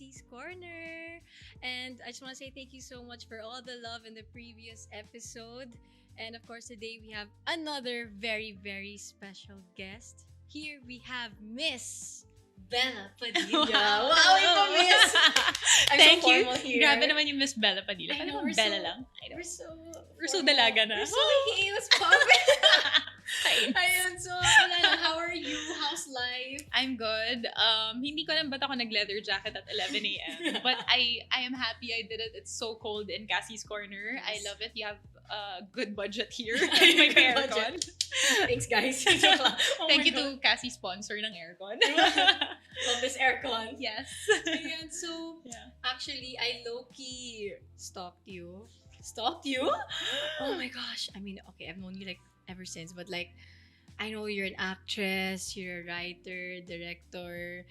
Cassie's Corner. And I just want to say thank you so much for all the love in the previous episode. And of course, today we have another very, very special guest. Here we have Miss Bela Padilla. Wow, ito, Miss! I'm Thank so you. formal here. Grabe naman yung Miss Bela Padilla. I know, Parang Bella lang. I know. We're so formal. dalaga na. We're so heels popping. Ayun, so wala lang. How are you? How's life? I'm good. Hindi ko alam ba't ako nag-leather jacket at 11 a.m. But I am happy I did it. It's so cold in Cassie's Corner. Yes. I love it. You have a good budget here. My Good aircon. Thanks, guys. Thank you to Cassie sponsor ng aircon. Love this aircon. Yes. Ayan, so Yeah. actually, I low-key stalked you. Stalked you? Oh my gosh. I mean, okay, I've known you like ever since, but like, I know you're an actress, you're a writer, director,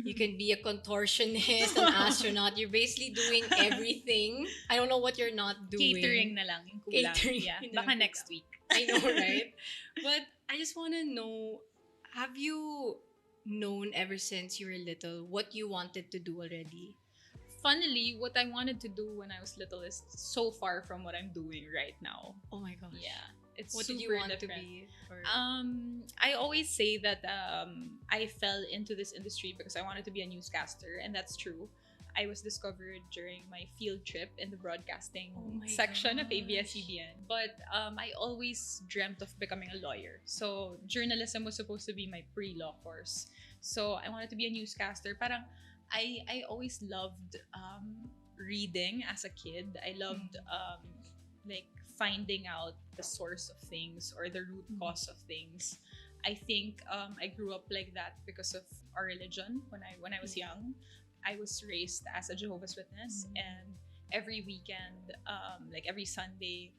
you can be a contortionist, an astronaut. You're basically doing everything. I don't know what you're not doing. Catering na lang yung kulang. Catering Yeah. yun na Baka lang next kulang. week. I know, right? But I just want to know, have you known ever since you were little what you wanted to do already? Funnily, what I wanted to do when I was little is so far from what I'm doing right now. Oh my gosh. Yeah. It's What super did you want different. to be? Or... I always say that I fell into this industry because I wanted to be a newscaster, and that's true. I was discovered during my field trip in the broadcasting Oh my section of gosh. ABS-CBN. But I always dreamt of becoming a lawyer. So journalism was supposed to be my pre-law course. So I wanted to be a newscaster. Parang I always loved reading as a kid. I loved like finding out the source of things or the root cause of things. I think I grew up like that because of our religion. When I was young, I was raised as a Jehovah's Witness, and every weekend, like every Sunday,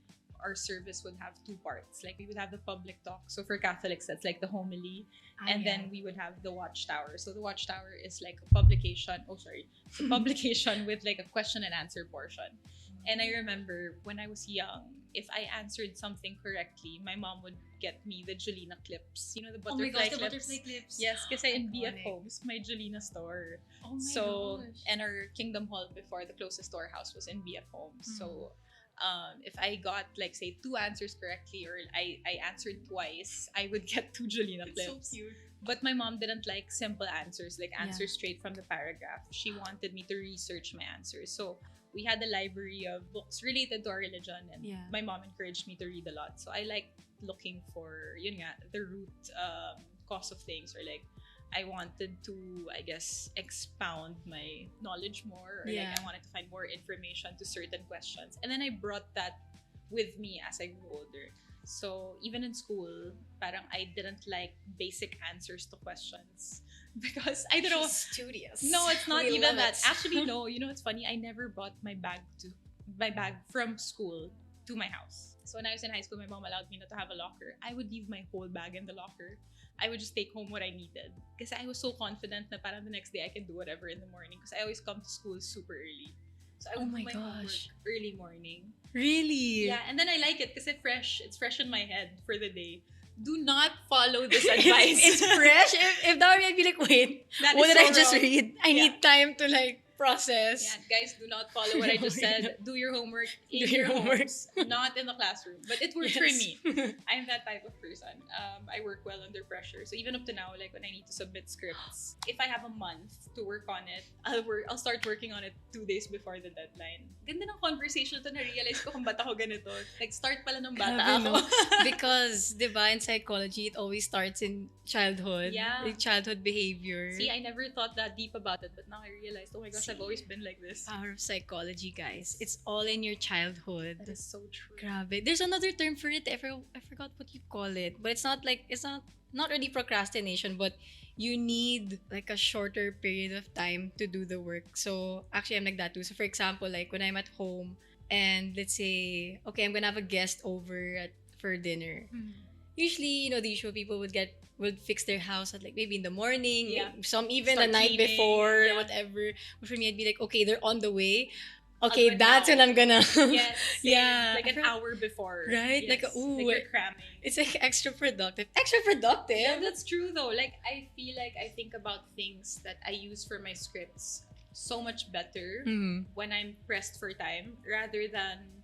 our service would have two parts. Like we would have the public talk. So for Catholics, that's like the homily, and then we would have the Watchtower. So the Watchtower is like a publication. Oh, sorry, it's a publication with like a question and answer portion. And I remember when I was young, if I answered something correctly, my mom would get me the Julina clips. You know, the Oh my butterfly gosh, the clips? butterfly clips. Yes, kasi in BF Iconic. Homes, my Julina store. Oh my So, gosh. and our Kingdom Hall before, the closest storehouse was in BF Homes. Mm. So, if I got like say 2 answers correctly or I answered twice, I would get 2 Julina It's so clips. cute. But my mom didn't like simple answers, like Yeah. answers straight from the paragraph. She wanted me to research my answers. So we had a library of books related to our religion, and Yeah. my mom encouraged me to read a lot. So I like looking for, yun nga, the root cause of things, or like I wanted to, I guess, expound my knowledge more, or Yeah. like I wanted to find more information to certain questions. And then I brought that with me as I grew older. So even in school, parang I didn't like basic answers to questions because I don't know. She's studious. No, it's not We even love that. it. Actually, no. You know, it's funny. I never brought my bag from school to my house. So when I was in high school, my mom allowed me not to have a locker. I would leave my whole bag in the locker. I would just take home what I needed because I was so confident that parang the next day I can do whatever in the morning because I always come to school super early. So I Oh would my do my homework gosh. early morning. Really? Yeah, and then I like it because it's fresh in my head for the day. Do not follow this advice. It's fresh. If that were me, I'd be like, wait, That what is did so I just wrong. read? I Yeah. need time to like process. Yeah, guys, do not follow what I just said. Do your homework in Do your your homework. homes, not in the classroom. But it works for Yes. me. I'm that type of person. I work well under pressure. So even up to now, like when I need to submit scripts, if I have a month to work on it, I'll start working on it 2 days before the deadline. Ganda ng conversation to, na-realize ko kung ba't ako ganito. Like, start pala ng bata Grabe, ako. no? Because, diba, in psychology, it always starts in childhood. Yeah. Like childhood behavior. See, I never thought that deep about it, but now I realized, oh my gosh, I've See? always been like this. Power of psychology, guys. It's all in your childhood. That is so true. Grabe. There's another term for it. I forgot what you call it. But it's not not really procrastination, but you need like a shorter period of time to do the work. So actually I'm like that too. So for example, like when I'm at home and let's say, okay, I'm gonna have a guest over for dinner. Usually, the usual people would fix their house at like maybe in the morning, Yeah. some even Start the night cleaning, before, yeah. whatever. But for me, I'd be like, okay, they're on the way. I'll Okay, do it that's now. when I'm gonna. Yes. same. Yeah. Like an hour before. Right? Yes. Like, ooh, Like you're cramming. It's like extra productive. Extra productive? Yeah, that's true though. Like I feel like I think about things that I use for my scripts so much better Mhm. when I'm pressed for time rather than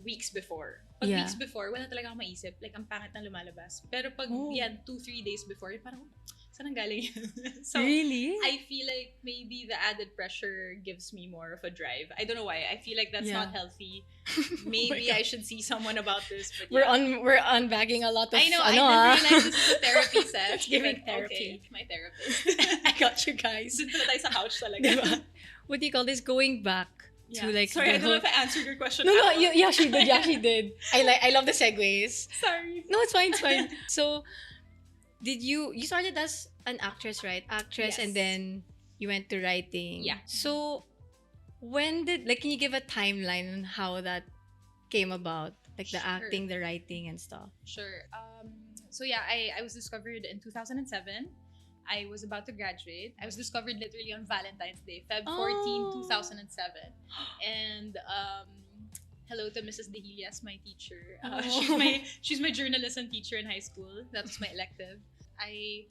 weeks before. Pag Yeah. weeks before, wala talaga akong maisip. Like, ang pangit na lumalabas. Pero pag Oh. yan, 2-3 days before, parang, saan ang galing yan? So, Really? I feel like maybe the added pressure gives me more of a drive. I don't know why. I feel like that's Yeah. not healthy. Oh my Maybe God. I should see someone about this. But We're yeah. we're unbagging a lot of I know, I ano, didn't ah. realize this is a therapy session. It's giving but therapy. Okay, my therapist. I got you guys. Dun pala tayo sa couch talaga. Diba? What do you call this? Going back to like Sorry, I the don't know whole- if I answered your question. No, at all. yeah, she did. Yeah, she did. I love the segues. Sorry. No, it's fine. It's fine. So, did you started as an actress, right? Actress, Yes. and then you went to writing. Yeah. So, when did can you give a timeline on how that came about, like the Sure. acting, the writing, and stuff? Sure. So yeah, I was discovered in 2007. I was about to graduate. I was discovered literally on Valentine's Day, Feb 14, Oh. 2007. And hello to Mrs. De Hilias, my teacher. Oh. She's my journalism teacher in high school. That was my elective. I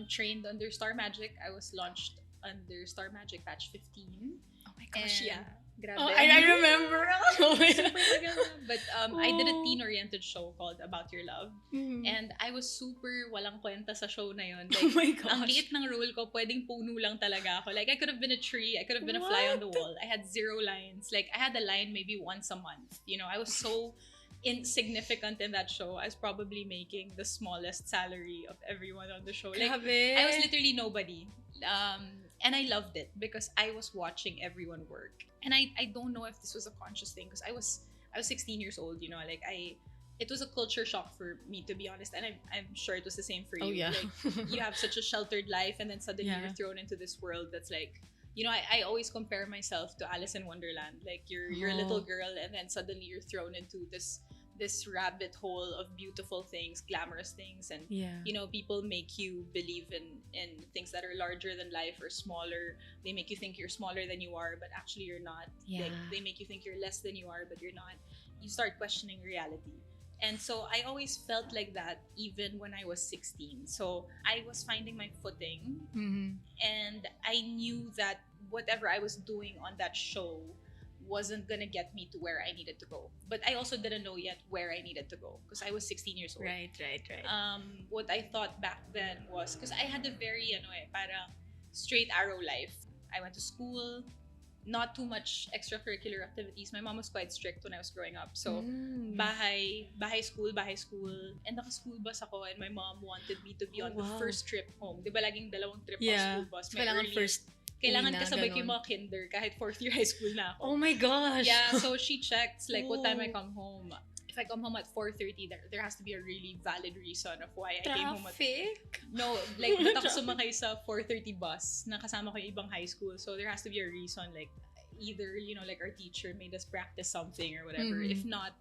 trained under Star Magic. I was launched under Star Magic batch 15. Oh my gosh, And yeah. grabe. Oh, I remember. Oh my Super tagal na. But I did a Oh. teen-oriented show called About Your Love. Mhm. And I was super walang kwenta sa show na yun. Oh Like, my ang gosh. liit ng role ko, pwedeng puno lang talaga ako. Like, I could have been a tree. I could have been a fly on the What? wall. I had 0 lines. Like, I had a line maybe once a month. You know, I was so insignificant in that show. I was probably making the smallest salary of everyone on the show. Like, Grabe. I was literally nobody. And I loved it because I was watching everyone work. And I don't know if this was a conscious thing because I was 16 years old, you know, like it was a culture shock for me, to be honest. And I'm sure it was the same for you. Oh yeah. Like, you have such a sheltered life and then suddenly Yeah. you're thrown into this world that's like, you know, I always compare myself to Alice in Wonderland. Like you're a little Oh. girl and then suddenly you're thrown into this rabbit hole of beautiful things, glamorous things, and Yeah. you know, people make you believe in things that are larger than life or smaller. They make you think you're smaller than you are, but actually you're not. Yeah. Like, they make you think you're less than you are, but you're not. You start questioning reality. And so I always felt like that even when I was 16. So I was finding my footing, Mhm. and I knew that whatever I was doing on that show wasn't gonna get me to where I needed to go. But I also didn't know yet where I needed to go because I was 16 years old. Right. What I thought back then was, because I had a very parang straight arrow life. I went to school, not too much extracurricular activities. My mom was quite strict when I was growing up. So Mm. bahay school. And naka-school bus ako, and my mom wanted me to be Oh, on the wow. first trip home. Di ba laging dalawang trip Yeah. ang school bus? So, kailangan first Kailangan uwi na, kasabay ko yung ganon. mga kinder kahit 4th year high school na ako. Oh my gosh. Yeah, so she checks like what time I Oh. come home. If I come home at 4:30, there has to be a really valid reason of why I came home at... Traffic. No, like ba't ako sumakay sa 4:30 bus na kasama ko yung ibang high school. So there has to be a reason, like either, you know, like our teacher made us practice something or whatever. Mhm. If not,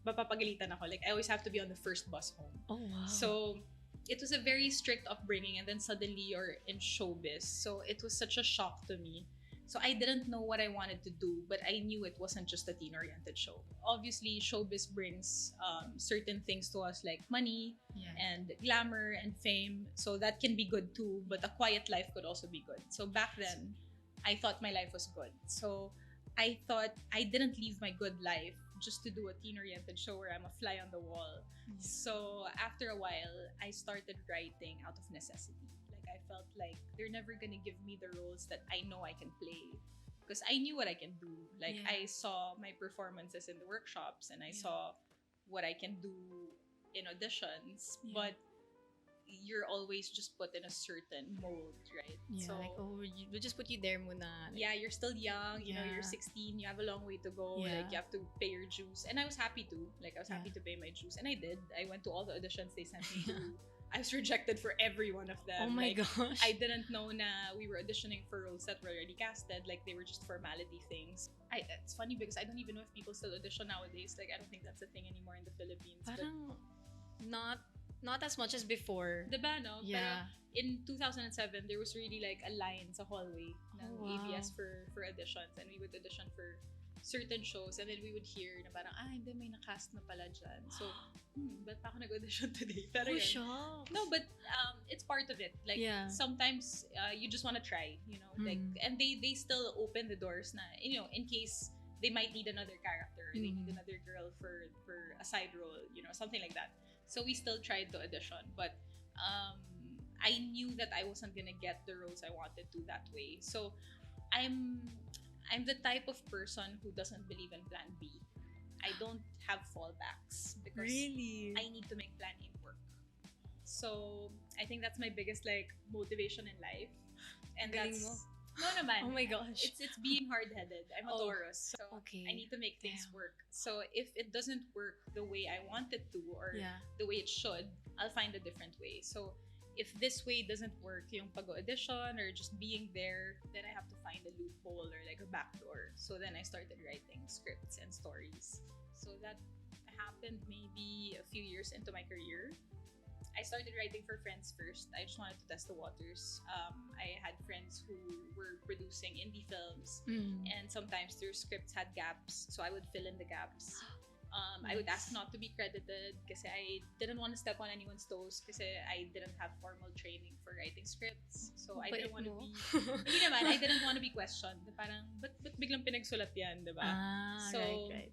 mapapagalitan ako. Like I always have to be on the first bus home. Oh wow. So it was a very strict upbringing, and then suddenly you're in showbiz. So it was such a shock to me. So I didn't know what I wanted to do, but I knew it wasn't just a teen-oriented show. Obviously, showbiz brings certain things to us like money yeah. and glamour and fame. So that can be good too, but a quiet life could also be good. So back then, I thought my life was good. So I thought I didn't leave my good life just to do a teen-oriented show where I'm a fly on the wall. So after a while, I started writing out of necessity. Like I felt like they're never gonna give me the roles that I know I can play, because I knew what I can do. Like Yeah. I saw my performances in the workshops, and I Yeah. saw what I can do in auditions. Yeah. But you're always just put in a certain mold, right? Yeah, So like, we'll just put you there muna. Like, yeah, you're still young, you know, you're Yeah. 16, you have a long way to go, Yeah. like you have to pay your dues. And I was happy to, like I was happy Yeah. to pay my dues, and I did. I went to all the auditions they sent me to. I was rejected for every one of them. Oh my Like, gosh. I didn't know na we were auditioning for roles that were already casted, like they were just formality things. It's funny because I don't even know if people still audition nowadays. Like I don't think that's a thing anymore in the Philippines. Parang not as much as before. But, diba, no? Yeah. In 2007, there was really like a line sa hallway ng Oh, wow. ABS for auditions, and we would audition for certain shows, and then we would hear na parang, hindi, may nakast na pala dyan. So, ba't pa ako nag-audition today? Pero Oh, yun. shucks. No, but it's part of it. Like, Yeah. sometimes you just want to try, you know, like, and they still open the doors na, you know, in case they might need another character, or they need another girl for a side role, you know, something like that. So we still tried to audition, but I knew that I wasn't gonna get the roles I wanted to that way. So I'm the type of person who doesn't believe in plan B. I don't have fallbacks because Really? I need to make plan A work. So I think that's my biggest like motivation in life. And Galing that's mo. no naman. Oh my gosh. It's being hard-headed. I'm a Taurus. So Okay. I need to make things Damn. work. So if it doesn't work the way I want it to, or Yeah. the way it should, I'll find a different way. So if this way doesn't work, yung pag-audition or just being there, then I have to find a loophole or like a backdoor. So then I started writing scripts and stories. So that happened maybe a few years into my career. I started writing for friends first. I just wanted to test the waters. I had friends who were producing indie films, and sometimes their scripts had gaps, so I would fill in the gaps. I would ask not to be credited because I didn't want to step on anyone's toes because I didn't have formal training for writing scripts. So I didn't want to be... Hindi naman, I didn't want to be questioned. Parang, ba't biglang pinagsulat yan, diba? Right.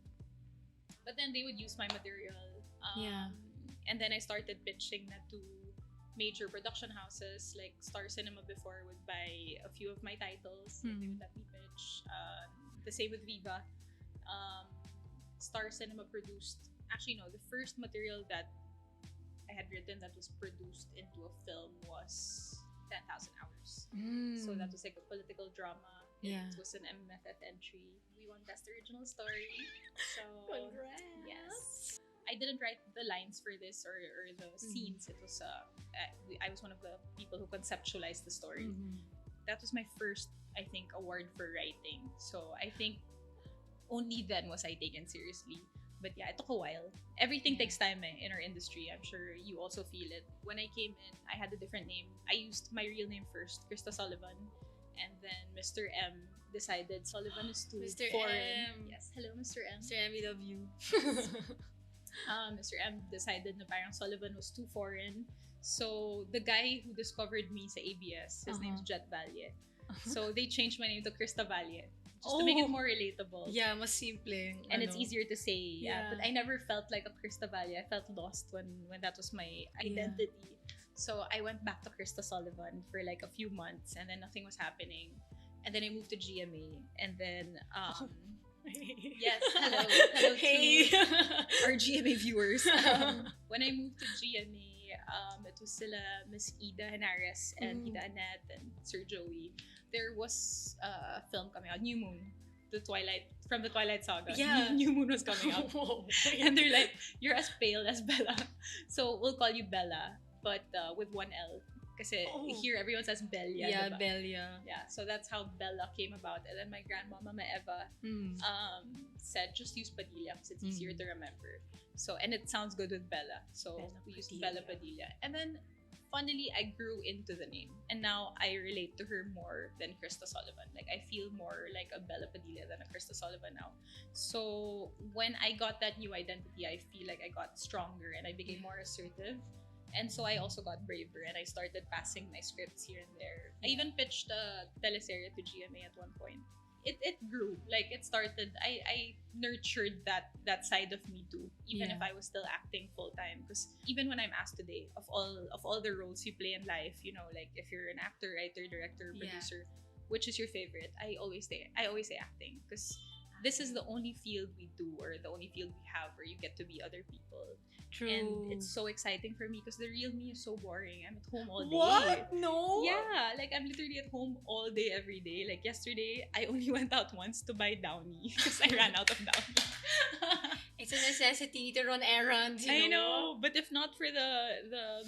But then they would use my material. Yeah. And then I started pitching that to major production houses. Like Star Cinema before would buy a few of my titles. And they would let me pitch. The same with Viva. Star Cinema produced... Actually, no. The first material that I had written that was produced into a film was 10,000 Hours. So that was like a political drama. Yeah. It was an MFF entry. We won Best Original Story. So... Congrats. Yes. I didn't write the lines for this or the scenes. It was I was one of the people who conceptualized the story. That was my first, I think, award for writing. So I think only then was I taken seriously. But yeah, it took a while. Everything takes time in our industry. I'm sure you also feel it. When I came in, I had a different name. I used my real name first, Krista Sullivan. And then Mr. M decided Sullivan is too Mr. foreign. M. Yes, hello Mr. M. Mr. M, we love you. Mr. M decided na parang Sullivan was too foreign. So, the guy who discovered me sa ABS, his name's Jet Valle. So, they changed my name to Krista Valle. Just to make it more relatable. Yeah, mas simple. And it's easier to say. Yeah. But I never felt like a Krista Valle. I felt lost when that was my identity. So, I went back to Krista Sullivan for like a few months and then nothing was happening. And then I moved to GMA. And then... Yes, hello Hey. to our GMA viewers. When I moved to GMA, it was sila Miss Ida Henares and Tita Annette and Sir Joey. There was a film coming out, New Moon, from the Twilight Saga. Yeah. New Moon was coming out. And they're like, you're as pale as Bella. So we'll call you Bella, but with one L. Kasi here everyone says Belia. Yeah, diba? Belia. Yeah, so that's how Bella came about. And then my grandmama, Mama Eva, said just use Padilla because it's easier to remember. So, and it sounds good with Bella. So Bela we used Padilla. Bella Padilla. And then, funnily, I grew into the name. And now I relate to her more than Krista Sullivan. Like, I feel more like a Bela Padilla than a Krista Sullivan now. So, when I got that new identity, I feel like I got stronger and I became more assertive. And so I also got braver and I started passing my scripts here and there. I even pitched a teleserye to GMA at one point. It grew. Like, it started, I nurtured that side of me too, even if I was still acting full-time. Because even when I'm asked today, of all the roles you play in life, you know, like if you're an actor, writer, director, producer, which is your favorite? I always say acting. Because this is the only field we do, or the only field we have where you get to be other people. True. And it's so exciting for me because the real me is so boring. I'm at home all day. What? No? Yeah, like I'm literally at home all day, every day. Like yesterday, I only went out once to buy Downy because I ran out of Downy. It's a necessity to run errands, you know? I know, but if not for the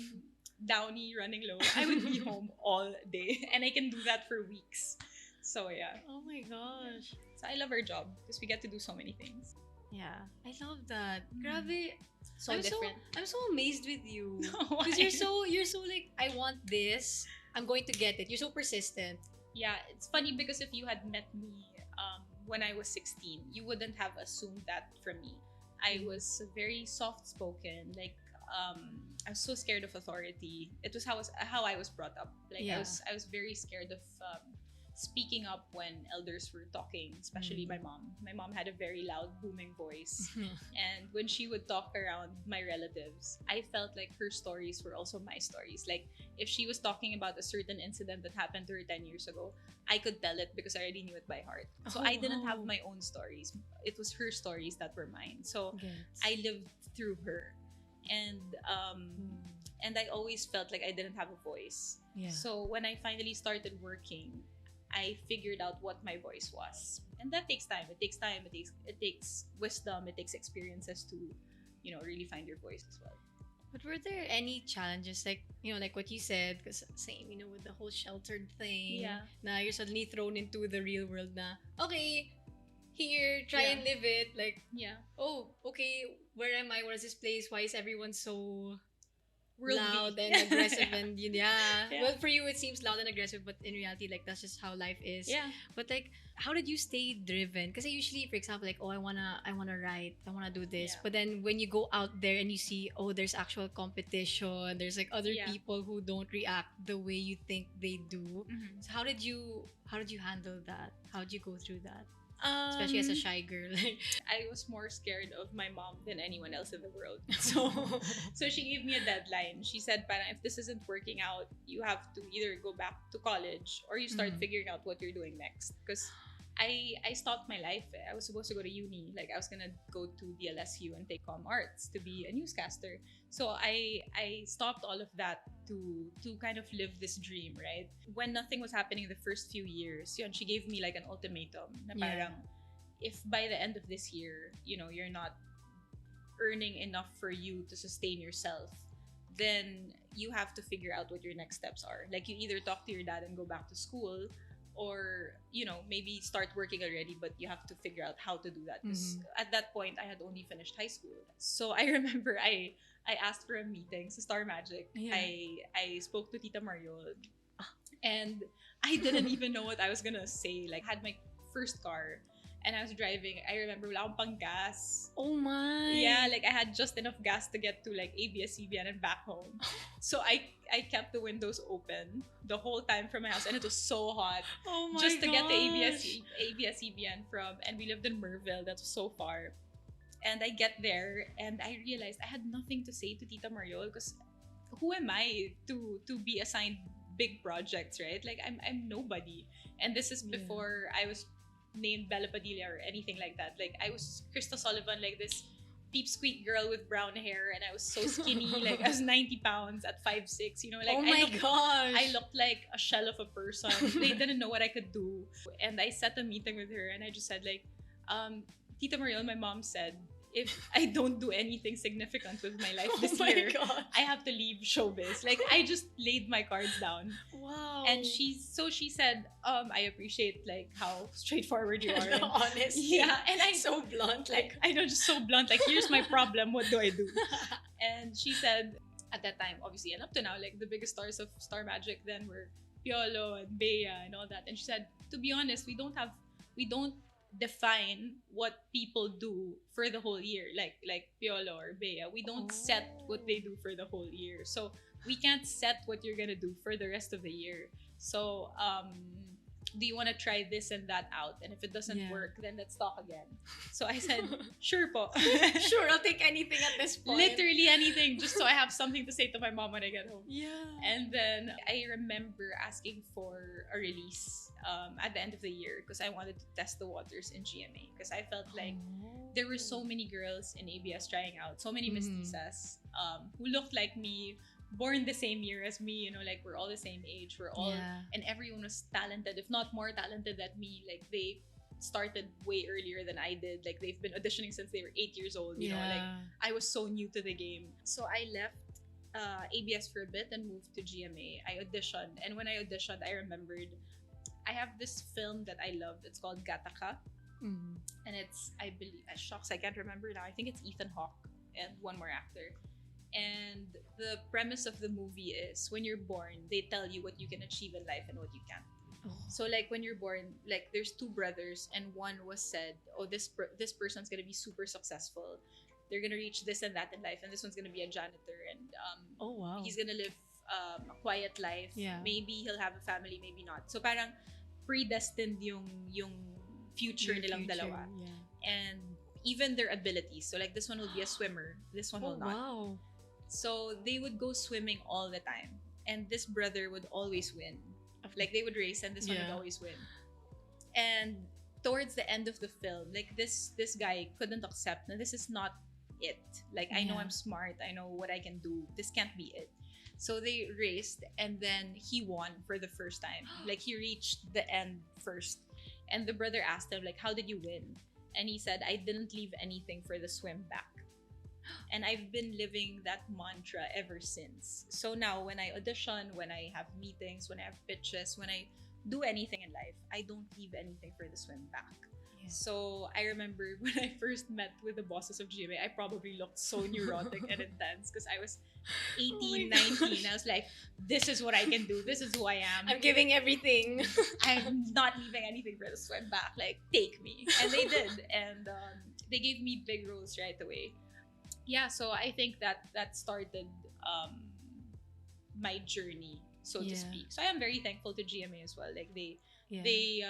Downy running low, I would be home all day. And I can do that for weeks. So yeah. Oh my gosh. So I love our job because we get to do so many things. Yeah, I love that. Grabe. So I'm different. I'm so amazed with you. Why? Because you're so like, I want this. I'm going to get it. You're so persistent. Yeah, it's funny because if you had met me when I was 16, you wouldn't have assumed that from me. I was very soft spoken, like I was so scared of authority. It was how I was brought up. Like Yeah. I was very scared of speaking up when elders were talking, especially my mom. My mom had a very loud, booming voice. And when she would talk around my relatives, I felt like her stories were also my stories. Like if she was talking about a certain incident that happened to her 10 years ago, I could tell it because I already knew it by heart. So Oh, I didn't have wow. my own stories. It was her stories that were mine. So Gets. I lived through her. And and I always felt like I didn't have a voice. Yeah. So when I finally started working, I figured out what my voice was. And that takes time. It takes time. It takes wisdom. It takes experiences to, really find your voice as well. But were there any challenges, like, like what you said, because same, with the whole sheltered thing, Yeah. now you're suddenly thrown into the real world na, okay, here, try Yeah. and live it. Like, Yeah. oh, okay, where am I? What is this place? Why is everyone so Worldly. loud and aggressive? Yeah. And Yeah. well, for you it seems loud and aggressive, but in reality, like, that's just how life is. Yeah. But like, how did you stay driven? Because I usually, for example, like, oh, I wanna write, I wanna do this. Yeah. But then when you go out there and you see, oh, there's actual competition, there's like other Yeah. people who don't react the way you think they do. Mhm. So how did you handle that? How did you go through that? Especially as a shy girl. I was more scared of my mom than anyone else in the world. So she gave me a deadline. She said, "Parang if this isn't working out, you have to either go back to college or you start Mhm. figuring out what you're doing next." Because I stopped my life. I was supposed to go to uni. Like I was gonna go to the LSU and take comm arts to be a newscaster. So I stopped all of that to kind of live this dream, right? When nothing was happening the first few years, she gave me like an ultimatum. Na Yeah. parang, if by the end of this year, you're not earning enough for you to sustain yourself, then you have to figure out what your next steps are. Like you either talk to your dad and go back to school, or maybe start working already, but you have to figure out how to do that because at that point I had only finished high school. So I remember I asked for a meeting sa Star Magic. Yeah. I spoke to Tita Mariol and I didn't even know what I was gonna say. Like I had my first car and I was driving. I remember wala akong pang gas. Oh my. Yeah, like I had just enough gas to get to like ABS-CBN and back home. So I kept the windows open the whole time from my house, and it was so hot. Oh my Just to get the gosh. ABS-CBN and we lived in Merville, that's so far. And I get there and I realized I had nothing to say to Tita Mariol because who am I to be assigned big projects, right? Like I'm nobody. And this is Yeah. before I was named Bela Padilla or anything like that. Like I was Krista Sullivan, like this peep-squeak girl with brown hair, and I was so skinny. Like I was 90 pounds at 5'6". Like oh my gosh. I looked like a shell of a person. They didn't know what I could do. And I set a meeting with her and I just said like, Tita Mariel, my mom said, if I don't do anything significant with my life this oh my year, gosh. I have to leave showbiz. Like I just laid my cards down. Wow. And she said, I appreciate like how straightforward you are. the honesty. Yeah, and I so blunt. Like, I know, just so blunt. Like, here's my problem. What do I do? And she said, at that time, obviously, and up to now, like the biggest stars of Star Magic then were Piolo and Bea and all that. And she said, to be honest, we don't define what people do for the whole year, like Piolo or Bea. We don't set what they do for the whole year. So we can't set what you're gonna do for the rest of the year. So do you want to try this and that out? And if it doesn't Yeah. work, then let's talk again. So I said, sure po. sure, I'll take anything at this point. Literally anything, just so I have something to say to my mom when I get home. Yeah. And then I remember asking for a release at the end of the year because I wanted to test the waters in GMA, because I felt like there were so many girls in ABS trying out, so many mestizas who looked like me, born the same year as me, like we're all the same age, we're all, Yeah. and everyone was talented, if not more talented than me. Like they started way earlier than I did. Like they've been auditioning since they were 8 years old, you know, like I was so new to the game. So I left ABS for a bit and moved to GMA. I auditioned, and when I auditioned, I remembered I have this film that I loved. It's called Gataka, and it's, I believe, shucks, I can't remember now. I think it's Ethan Hawke and one more actor. And the premise of the movie is when you're born, they tell you what you can achieve in life and what you can't. Oh. So like when you're born, like there's two brothers, and one was said, oh, this person's gonna be super successful. They're gonna reach this and that in life, and this one's gonna be a janitor, and Oh, wow. he's gonna live a quiet life. Yeah. Maybe he'll have a family, maybe not. So parang predestined yung future Your nilang future, dalawa, yeah. and even their abilities. So like this one will be a swimmer, this one Oh, will not. wow. So they would go swimming all the time, and this brother would always win. Like they would race, and this one would Yeah. always win. And towards the end of the film, like this guy couldn't accept that this is not it. Like I know Yeah. I'm smart, I know what I can do. This can't be it. So they raced, and then he won for the first time. Like he reached the end first, and the brother asked him like, "How did you win?" And he said, "I didn't leave anything for the swim back." And I've been living that mantra ever since. So now when I audition, when I have meetings, when I have pitches, when I do anything in life, I don't leave anything for the swim back. Yeah. So I remember when I first met with the bosses of GMA, I probably looked so neurotic and intense because I was 18, Oh my 19. I was like, this is what I can do. This is who I am. I'm giving everything. I'm not leaving anything for the swim back. Like, take me. And they did. And they gave me big roles right away. Yeah, so I think that started my journey, so to Yeah. speak. So I am very thankful to GMA as well. Like Yeah. they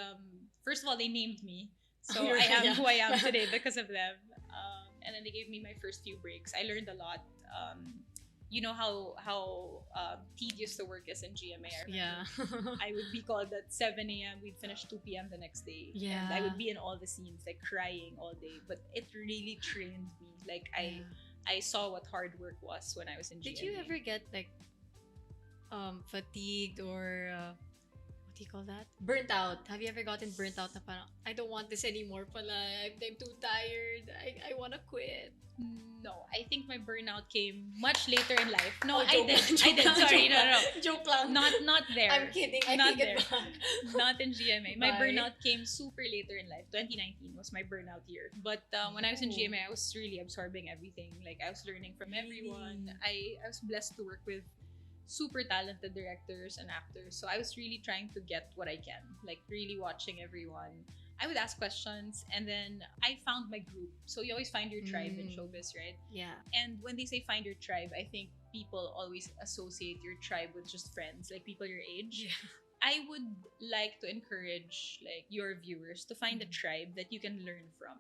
first of all, they named me, so You're- I am yeah. who I am today because of them. And then they gave me my first few breaks. I learned a lot. You know how tedious the work is in GMA. I remember Yeah. I would be called at 7 a.m. We'd finish 2 p.m. the next day. Yeah. And I would be in all the scenes, like crying all day. But it really trained me. Like I saw what hard work was when I was in GMA. Did you ever get like fatigued or what do you call that? Burnt out. Have you ever gotten burnt out na parang I don't want this anymore pala. I'm too tired. I want to quit. No, I think my burnout came much later in life. No, Oh, I joke did. lang, I joke did. lang, Sorry, joke no, lang. no. Joke lang. Not there. I'm kidding. I Not take it there. back. Not in GMA. My Bye. burnout came super later in life. 2019 was my burnout year. But when I was in Oh. GMA, I was really absorbing everything. Like I was learning from everyone. I was blessed to work with super talented directors and actors. So I was really trying to get what I can. Like really watching everyone. I would ask questions, and then I found my group. So you always find your tribe in showbiz, right? Yeah. And when they say find your tribe, I think people always associate your tribe with just friends, like people your age. Yeah. I would like to encourage like your viewers to find a tribe that you can learn from.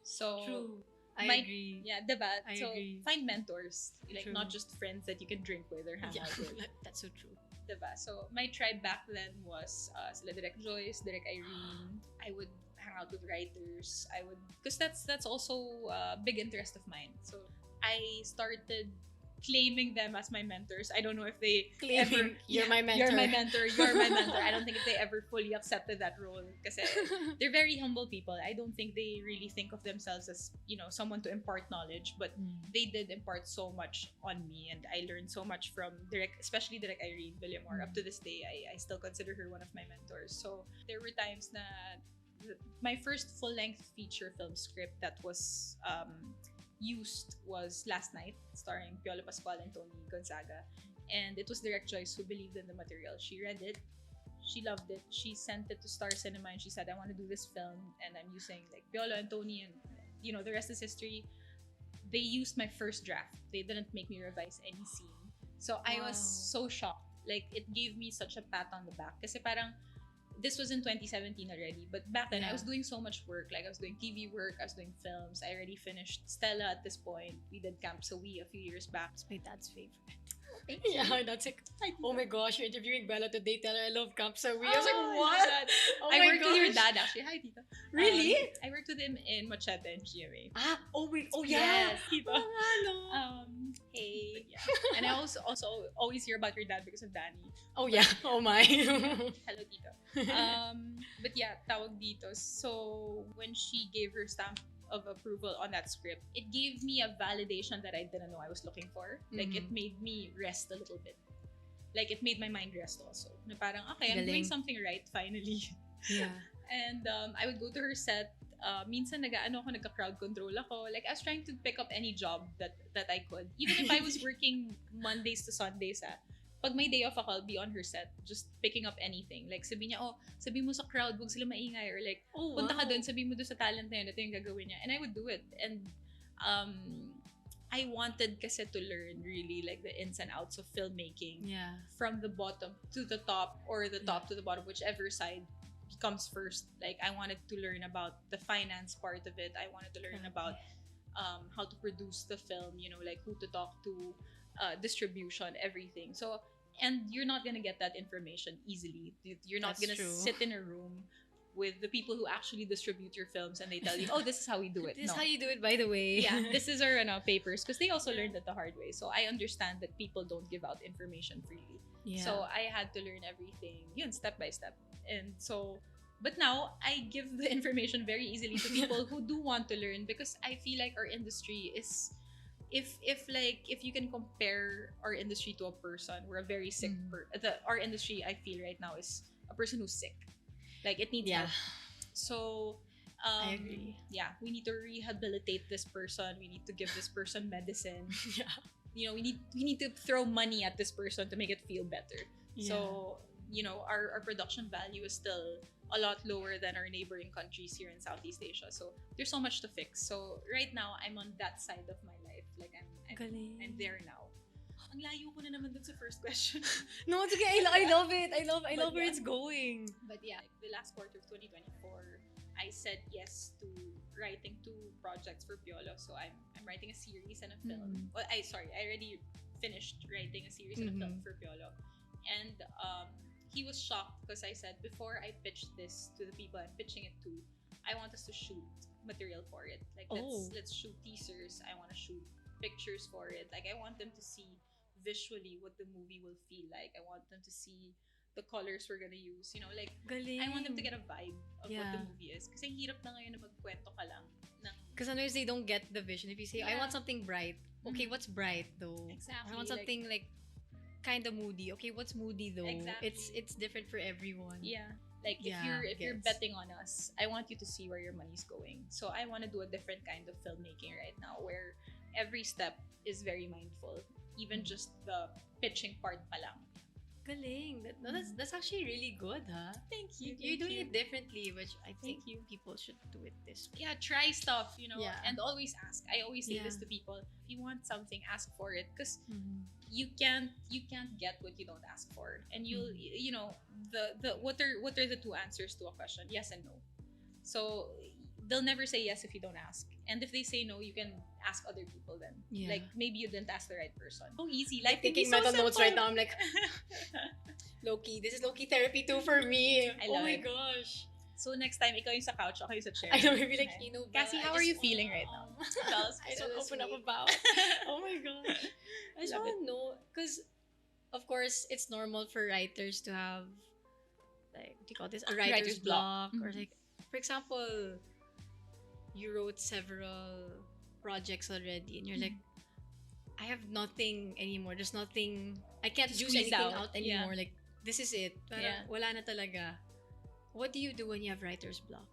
So True. I my- agree. yeah, diba? I So agree. find mentors, like True. not just friends that you can drink with or hang Yeah. out with. That's so true. Diba? So my tribe back then was sila Direk Joyce, Direk Irene. I would hang out with writers. I would, because that's also a big interest of mine. So I started claiming them as my mentors. I don't know if they Claiming, you're my mentor. You're my mentor. You're my mentor. I don't think if they ever fully accepted that role because they're very humble people. I don't think they really think of themselves as, someone to impart knowledge, but they did impart so much on me, and I learned so much from especially Direk Irene Villamor. Up to this day, I still consider her one of my mentors. So there were times that my first full-length feature film script that was used was Last Night, starring Piolo Pascual and Tony Gonzaga. And it was Direct Joyce who believed in the material. She read it, she loved it, she sent it to Star Cinema, and she said, I want to do this film, and I'm using like Piolo and Tony, and the rest is history. They used my first draft. They didn't make me revise any scene. So I was so shocked. Like, it gave me such a pat on the back. Kasi parang, this was in 2017 already, but back then I was doing so much work. Like I was doing TV work, I was doing films. I already finished Stella at this point. We did Camp Sawi a few years back. It's my dad's favorite. Thank you. Yeah, that's it. Oh my gosh, you're interviewing Bella today. Tell her I love Camp Sawi. I was Oh, like, I love what? that. Oh I my worked with your gosh. dad actually. Hi, Tita. Really? I worked with him in Machete and GMA. Oh yeah. Yes, Tita. Oh, nga, no. Hey. Yeah. And I also always hear about your dad because of Danny. Oh yeah. Oh my. Hello, Tito. But yeah, tawag dito. So when she gave her stamp of approval on that script, it gave me a validation that I didn't know I was looking for. Like it made me rest a little bit. Like it made my mind rest also. Na parang, okay, I'm doing Galing. something right finally. Yeah. And I would go to her set. Minsan nagka-crowd control ako. Like I was trying to pick up any job that I could. Even if I was working Mondays to Sundays, pag may day off ako, I'll be on her set, just picking up anything. Like, sabi niya, sabi mo sa crowd, huwag sila maingay. Or like, punta ka dun, sabi mo dun sa talent na yun, ito yung gagawin niya. And I would do it. And I wanted kasi to learn really like the ins and outs of filmmaking. Yeah. From the bottom to the top, or the top to the bottom, whichever side comes first. Like, I wanted to learn about the finance part of it. I wanted to learn about how to produce the film, like who to talk to, distribution, everything. So, and you're not gonna get that information easily. You're not That's gonna true. sit in a room with the people who actually distribute your films and they tell you, this is how we do it. This is how you do it, by the way. Yeah, this is our papers, because they also learned it the hard way. So I understand that people don't give out information freely. Yeah. So I had to learn everything, step by step. And so, but now I give the information very easily to people who do want to learn, because I feel like our industry is, if you can compare our industry to a person, we're a very sick our industry, I feel right now, is a person who's sick. Like, it needs help. So I agree. Yeah, we need to rehabilitate this person. We need to give this person medicine. Yeah. We need to throw money at this person to make it feel better. Yeah. So, our production value is still a lot lower than our neighboring countries here in Southeast Asia. So there's so much to fix. So right now, I'm on that side of my life. Like, I'm there now. Ang layo ko na naman dun sa first question. No, it's okay. I love it. I love where it's going. But yeah, the last quarter of 2024, I said yes to writing 2 projects for Piolo. So I'm writing a series and a film. Well, I already finished writing a series and a film for Piolo. And he was shocked because I said, before I pitched this to the people I'm pitching it to, I want us to shoot material for it. Like, let's shoot teasers. I want to shoot pictures for it. Like, I want them to see visually what the movie will feel like. I want them to see the colors we're gonna use. Like, Galing. I want them to get a vibe of what the movie is. Kasi hirap na ngayon na magkwento ka lang. Because sometimes they don't get the vision. If you say, I want something bright. Okay, what's bright though? Exactly. I want something like kind of moody. Okay, what's moody though? Exactly. It's different for everyone. Yeah. Like, if you're betting on us, I want you to see where your money's going. So I want to do a different kind of filmmaking right now, where every step is very mindful. Even just the pitching part pa lang. Galing. That's actually really good, huh? Thank you. You're doing it differently, which I think people should do it this way. Yeah, try stuff, Yeah. and always ask. I always say this to people: if you want something, ask for it, because you can't get what you don't ask for. And you'll what are the 2 answers to a question? Yes and no. So they'll never say yes if you don't ask. And if they say no, you can ask other people then. Yeah. Like, maybe you didn't ask the right person. So easy. Like, taking so mental notes simple. right now. I'm like, low-key. This is low-key therapy too for me. I love my it. gosh. So next time, ikaw yung sa couch, ako yung sa chair. I know, maybe like, Cassie, how are you feeling right now? I don't open up about. Oh my gosh. I just want to know, because of course, it's normal for writers to have, like, what do you call this? A writer's block. Or like, for example, you wrote several projects already and you're like, I have nothing anymore. There's nothing, I can't juice anything out anymore. Like, this is it. Parang wala na talaga. What do you do when you have writer's block?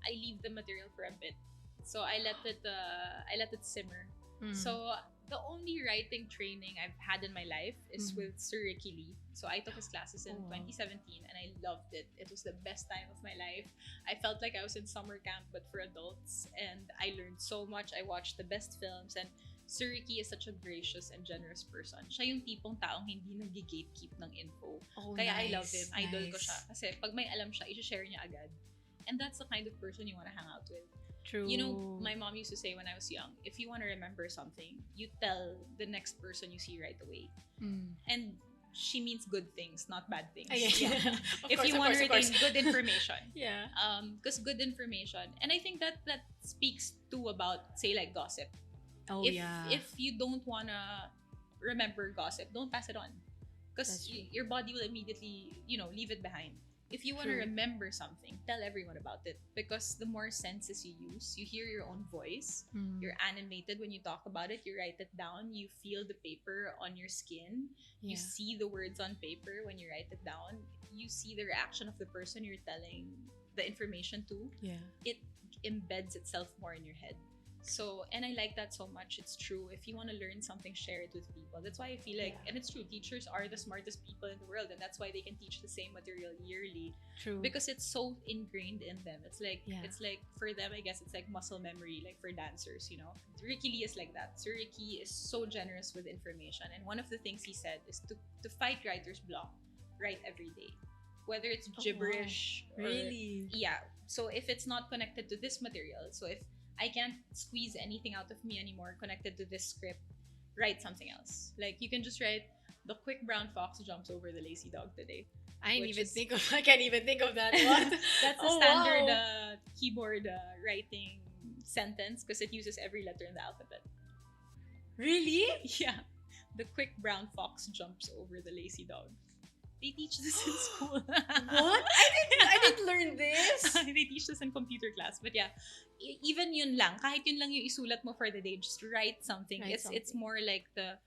I leave the material for a bit. So I let it simmer. So the only writing training I've had in my life is with Sir Ricky Lee. So I took his classes in 2017 and I loved it. It was the best time of my life. I felt like I was in summer camp but for adults, and I learned so much. I watched the best films, and Sir Ricky is such a gracious and generous person. Siya yung tipong taong hindi nag-gatekeep ng info. Kaya nice, I love him. Idol ko siya. Kasi pag may alam siya, i-share niya agad. And that's the kind of person you want to hang out with. True. My mom used to say when I was young, if you want to remember something, you tell the next person you see right away. And she means good things, not bad things. Yeah. If you want to retain good information. Yeah. Because good information. And I think that speaks too about, say, like gossip. If you don't want to remember gossip, don't pass it on. Because your body will immediately, leave it behind. If you want to remember something, tell everyone about it. Because the more senses you use, you hear your own voice. You're animated when you talk about it. You write it down. You feel the paper on your skin. You see the words on paper when you write it down. You see the reaction of the person you're telling the information to. Yeah. It embeds itself more in your head. So, and I like that so much. It's true. If you want to learn something, share it with people. That's why I feel like, Yeah. and it's true, teachers are the smartest people in the world, and that's why they can teach the same material yearly True. because it's so ingrained in them. It's like, Yeah. it's like for them, I guess it's like muscle memory, like for dancers, you know. Ricky Lee is like that. So Ricky is so generous with information, and one of the things he said is to fight writer's block, write every day, whether it's Oh, wow. gibberish or Really? yeah. So if it's not connected to this material, so if I can't squeeze anything out of me anymore connected to this script, write something else. Like you can just write the quick brown fox jumps over the lazy dog today. I didn't Which even is- think of. I can't even think of that one. That's the Oh, standard wow. keyboard writing sentence because it uses every letter in the alphabet. Really? Yeah. The quick brown fox jumps over the lazy dog. They teach this in school. What? I didn't learn this. They teach this in computer class. But yeah, even yun lang, kahit yun lang yung isulat mo for the day, just write something. Write It's something. more like the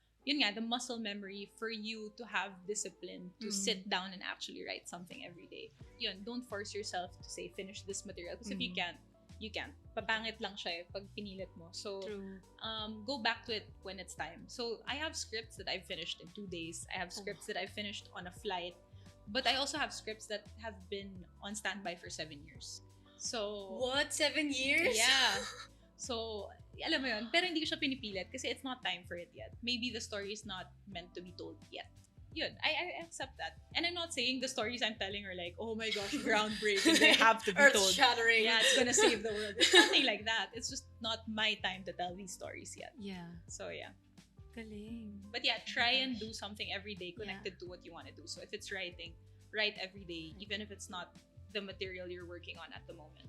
muscle memory for you to have discipline to sit down and actually write something every day. Yun, don't force yourself to say finish this material because if you can't, you can't. Papangit lang siya pag pinilit mo. So True. go back to it when it's time. So I have scripts that I've finished in 2 days. I have scripts that I've finished on a flight. But I also have scripts that have been on standby for 7 years. So What? 7 years? yeah. So alam mo yun, pero hindi ko siya pinipilit kasi it's not time for it yet. Maybe the story is not meant to be told yet. Yun, I accept that. And I'm not saying the stories I'm telling are like, oh my gosh, groundbreaking, they have to be told. Earth-shattering. Yeah, it's gonna save the world. It's nothing like that. It's just not my time to tell these stories yet. Yeah. So yeah. Galing. But yeah, try and do something every day connected to what you want to do. So if it's writing, write every day, even if it's not the material you're working on at the moment.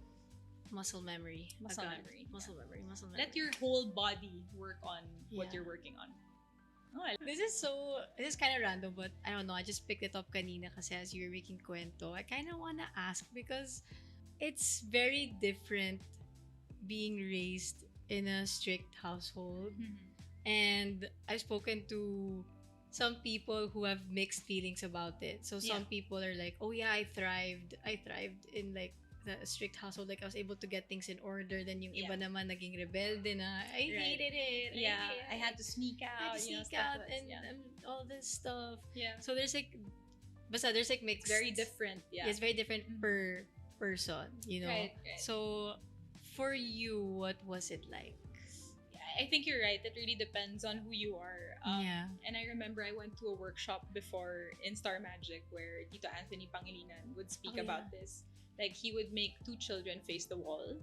Muscle memory. Muscle Agad. memory, Muscle memory. Muscle memory. Let your whole body work on what Yeah. you're working on. Oh, This is kind of random, but I don't know. I just picked it up kanina kasi as you were making kwento. I kind of want to ask because it's very different being raised in a strict household. And I've spoken to some people who have mixed feelings about it. So some people are like, "Oh yeah, I thrived in like the strict household. Like I was able to get things in order." Then yung iba naman naging rebelde na, "I hated it. I had to sneak out. I had to sneak out and all this stuff." yeah. So there's like, basta there's like mixed. It's very different. Yeah. It's very different per person, you know. Right. So for you, what was it like? I think you're right. It really depends on who you are. Yeah. And I remember I went to a workshop before in Star Magic where Tito Anthony Pangilinan would speak about this. Like he would make 2 children face the wall,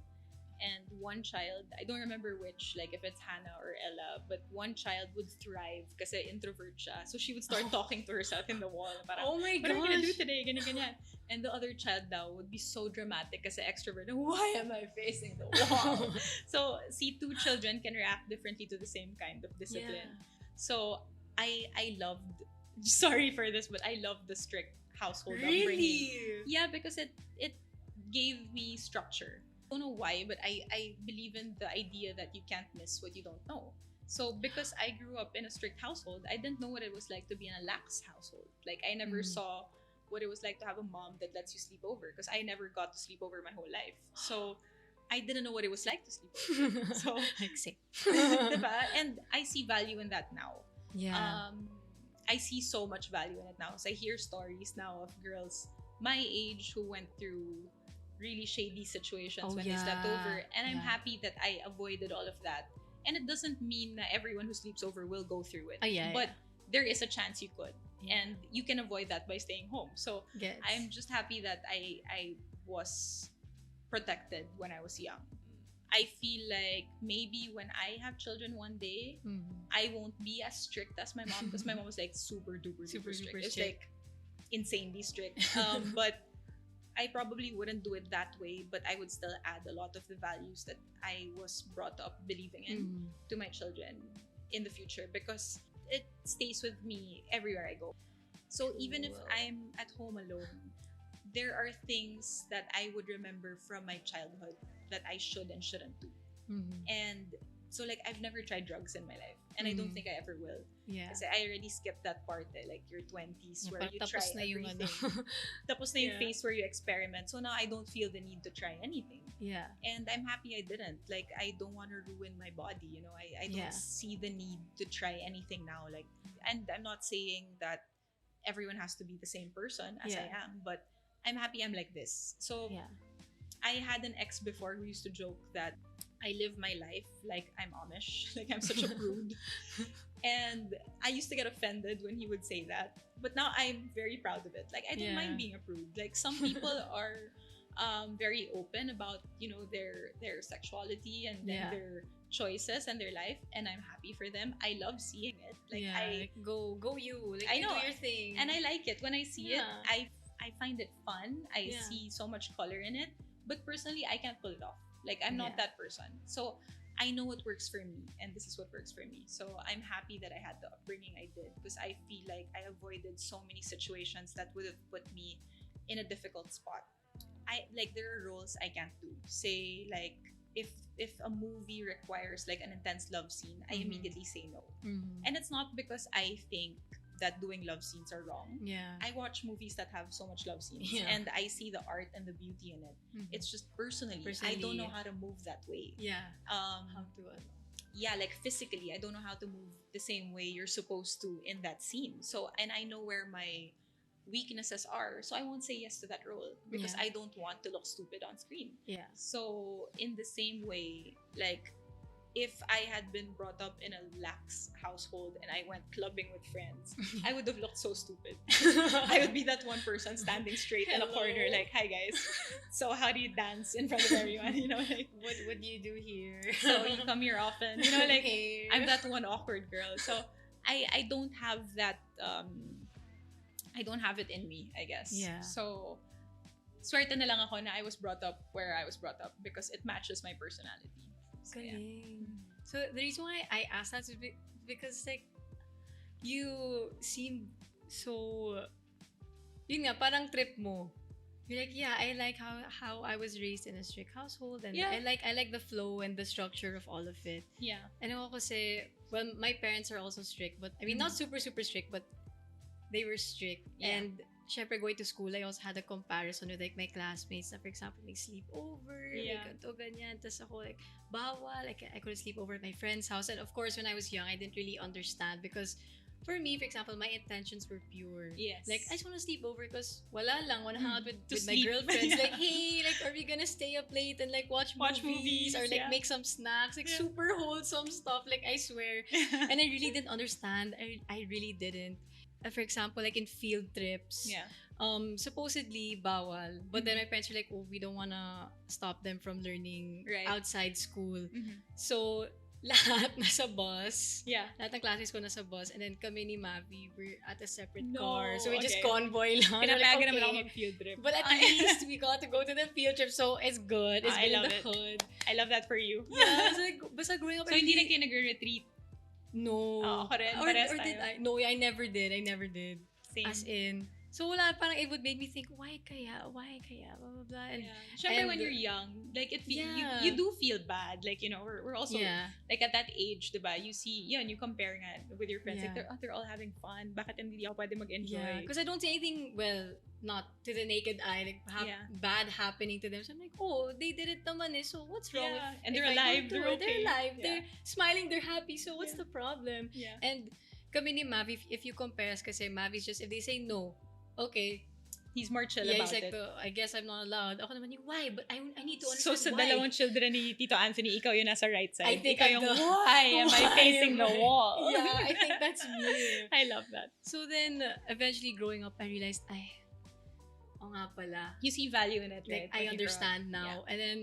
and one child, I don't remember which, like if it's Hannah or Ella, but one child would thrive kasi introvert siya. So she would start talking to herself in the wall. Parang, Oh my what are we gonna do gosh. today? Ganyan, ganyan. And the other child daw would be so dramatic kasi extrovert. Why am I facing the wall? So see, 2 children can react differently to the same kind of discipline. So I loved, sorry for this, but I loved the strict household upbringing. Really? Yeah, because it gave me structure. I don't know why, but I believe in the idea that you can't miss what you don't know. So because I grew up in a strict household, I didn't know what it was like to be in a lax household. Like I never saw what it was like to have a mom that lets you sleep over because I never got to sleep over my whole life. So I didn't know what it was like to sleep over. So Like sick. diba? And I see value in that now. Yeah. I see so much value in it now. So I hear stories now of girls my age who went through really shady situations when they slept over. And I'm happy that I avoided all of that. And it doesn't mean that everyone who sleeps over will go through it. But there is a chance you could. And you can avoid that by staying home. So I'm just happy that I was protected when I was young. I feel like maybe when I have children one day, I won't be as strict as my mom because my mom was like super duper strict. It's like insanely strict. But I probably wouldn't do it that way, but I would still add a lot of the values that I was brought up believing in to my children in the future because it stays with me everywhere I go. So even if I'm at home alone, there are things that I would remember from my childhood that I should and shouldn't do. And So like I've never tried drugs in my life, and I don't think I ever will. Yeah. Kasi I already skipped that part, like your 20s where Parang you tapos try na yung everything. Tapos na yung Yeah. phase where you experiment. So now I don't feel the need to try anything. Yeah. And I'm happy I didn't. Like I don't want to ruin my body, you know. I don't Yeah. see the need to try anything now. Like, and I'm not saying that everyone has to be the same person as I Yeah. am, but I'm happy I'm like this. So Yeah. I had an ex before who used to joke that I live my life like I'm Amish, like I'm such a prude. And I used to get offended when he would say that. But now I'm very proud of it. Like I don't Yeah. mind being a prude. Like some people are very open about, you know, their sexuality and then Yeah. their choices and their life, and I'm happy for them. I love seeing it. Like yeah. Like, go you. Like, I you know. do your thing. and I like it when I see it. Yeah. I find it fun. I Yeah. see so much color in it. But personally, I can't pull it off. Like I'm not Yeah. that person. So I know what works for me, and this is what works for me. So I'm happy that I had the upbringing I did, because I feel like I avoided so many situations that would have put me in a difficult spot. There are roles I can't do. Say like if a movie requires like an intense love scene, I Mhm. immediately say no. Mhm. And it's not because I think that doing love scenes are wrong. Yeah. I watch movies that have so much love scenes, Yeah. and I see the art and the beauty in it. Mhm. It's just personally, I don't know how to move that way. yeah. How to Yeah, like physically, I don't know how to move the same way you're supposed to in that scene. So, and I know where my weaknesses are, so I won't say yes to that role because Yeah. I don't want to look stupid on screen. Yeah. So, in the same way, like if I had been brought up in a lax household and I went clubbing with friends, I would have looked so stupid. I would be that one person standing straight in a Hello. corner, like, "Hi guys, so how do you dance in front of everyone?" You know, like, What do you do here? "So you come here often?" You know, like, Hey. I'm that one awkward girl. So I don't have that. I don't have it in me, I guess. Yeah. So swerte na lang ako na I was brought up where I was brought up because it matches my personality. So, yeah. Galing. So the reason why I asked that is because like you seem so yun nga parang trip mo. You're like, yeah, I like how I was raised in a strict household, and Yeah. I like the flow and the structure of all of it. Yeah. And ako kasi, well, my parents are also strict, but I mean not super strict, but they were strict. Yeah. And syempre going to school, I also had a comparison with like my classmates na for example, like sleepover, Yeah. like ganito, ganyan. Tapos ako like, bawal, like I couldn't sleep over at my friend's house. And of course, when I was young, I didn't really understand because for me, for example, my intentions were pure. Yes. Like, I just want to sleep over because wala lang, want to hang out with To my sleep. girlfriends. Yeah. Like, hey, like, are we gonna stay up late and like watch movies or like yeah. make some snacks? Like, Yeah. super wholesome stuff. Like, I swear. And I really didn't understand. I really didn't. For example, like in field trips, Yeah. supposedly bawal. But then my parents were like, oh, we don't wanna stop them from learning Right. outside school. Mhm. So, lahat nasa bus. Yeah. Lahat ng classes ko nasa bus. And then kami ni Mavi, we're at a separate No, car. So we just okay. convoy lang. We're like, Pinapayagan naman ako okay. mag-field trip. But at least we got to go to the field trip. So it's good. It's I good in love the it. hood. I love that for you. Yeah, so like, basta growing up. So, I hindi really- rin kayo nag-retreat? No. Ako rin. Or Parehas did tayo. I? No, I never did. I never did. Same. As in. So wala, parang it would make me think, why kaya, blah, blah, blah. And Yeah. Siyempre, when and- you're young, like, Yeah. you do feel bad. Like, you know, we're also, yeah. like, at that age, diba, you see, yun, you compare nga with your friends. Yeah. Like, they're all having fun. Bakit hindi ako pwede mag-enjoy? Yeah, because I don't see anything, well, not to the naked eye, like Yeah. bad happening to them. So I'm like, oh, they did it naman eh, so what's wrong? Yeah, if- and if they're I don't alive, do they're it? They're okay. alive, Yeah. they're smiling, they're happy, so what's Yeah. the problem? Yeah. And kami ni Mavi, if you compare us, kasi Mavi's just, if they say no, okay, He's more chill yeah, about he's like, it. I guess I'm not allowed. Ako naman yung, why? But I need to So, understand sa why. dalawang children ni Tito Anthony, ikaw yung nasa right side. I think ikaw I'm yung, the- why am I Why facing am the I- wall? Yeah, I think that's me. I love that. So then, eventually growing up, I realized, oh nga pala. You see value in it, Like, right? I when you grow up. understand now. And then,